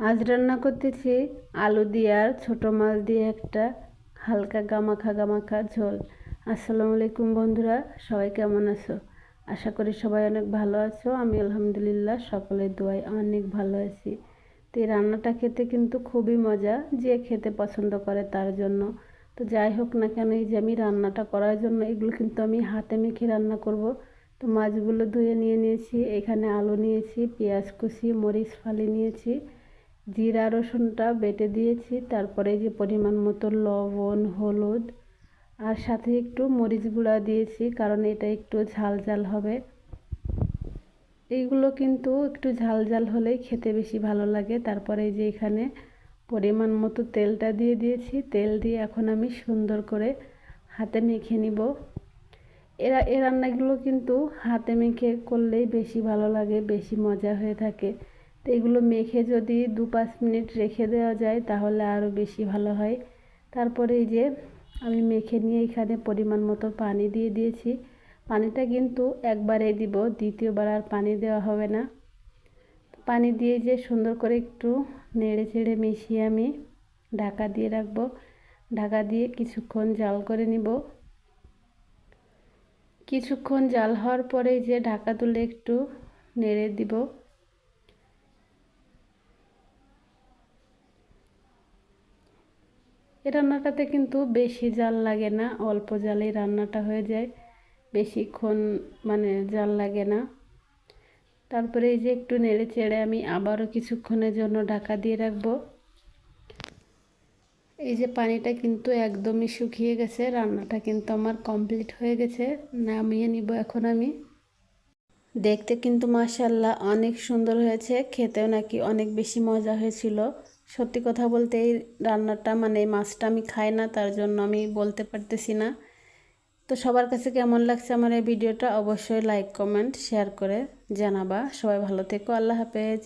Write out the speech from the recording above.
আজ রান্না করতেছি আলু দিয়ে আর ছোটো মাছ দিয়ে একটা হালকা গামাখা গামাখা ঝোল। আসসালামু আলাইকুম বন্ধুরা, সবাই কেমন আছো? আশা করি সবাই অনেক ভালো আছো। আমি আলহামদুলিল্লাহ সকলের দোয়ায় অনেক ভালো আছি। তো এই রান্নাটা খেতে কিন্তু খুবই মজা, যে খেতে পছন্দ করে তার জন্য। তো যাই হোক না কেন, এই যে আমি রান্নাটা করার জন্য এগুলো কিন্তু আমি হাতে মেখে রান্না করব। তো মাছগুলো ধুয়ে নিয়েছি, এখানে আলু নিয়েছি, পেঁয়াজ কুচি, মরিচ ফালি নিয়েছি, জিরা রসুনটা বেটে দিয়েছি, তারপরে যে পরিমাণ মতো লবণ, হলুদ আর সাথে একটু মরিচ গুঁড়া দিয়েছি, কারণ এটা একটু ঝাল ঝাল হবে। এইগুলো কিন্তু একটু ঝাল ঝাল হলেই খেতে বেশি ভালো লাগে। তারপরে যে এখানে পরিমাণ মতো তেলটা দিয়ে দিয়েছি, তেল দিয়ে এখন আমি সুন্দর করে হাতে মেখে নিব। এই রান্নাগুলো কিন্তু হাতে মেখে করলেই বেশি ভালো লাগে, বেশি মজা হয়ে থাকে। তো এগুলো মেখে যদি 2-5 মিনিট রেখে দেওয়া যায় তাহলে আরও বেশি ভালো হয়। তারপরে এই যে আমি মেখে নিয়ে এখানে পরিমাণ মতো পানি দিয়ে দিয়েছি। পানিটা কিন্তু একবারেই দিব, দ্বিতীয়বার আর পানি দেওয়া হবে না। পানি দিয়ে যে সুন্দর করে একটু নেড়ে চেড়ে মিশিয়ে আমি ঢাকা দিয়ে রাখবো। ঢাকা দিয়ে কিছুক্ষণ জাল করে নিব। কিছুক্ষণ জাল হওয়ার পরে যে ঢাকা তুলে একটু নেড়ে দিব। এই রান্নাটাতে কিন্তু বেশি জাল লাগে না, অল্প জালেই রান্নাটা হয়ে যায়, বেশিক্ষণ জাল লাগে না। তারপরে এই যে একটু নেড়ে চেড়ে আমি আবারও কিছুক্ষণের জন্য ঢাকা দিয়ে রাখবো। এই যে পানিটা কিন্তু একদমই শুকিয়ে গেছে, রান্নাটা কিন্তু আমার কমপ্লিট হয়ে গেছে। নামিয়ে নিব এখন আমি। দেখতে কিন্তু মাশাআল্লাহ অনেক সুন্দর হয়েছে, খেতেও নাকি অনেক বেশি মজা হয়েছিল। সত্যি কথা বলতে এই রান্নাটা এই মাছটা আমি খাই না, তার জন্য আমি বলতে পারতেছি না। তো সবার কাছে কেমন লাগছে আমার এই ভিডিওটা অবশ্যই লাইক কমেন্ট শেয়ার করে জানাবা। সবাই ভালো থেকো, আল্লাহ হাফেজ।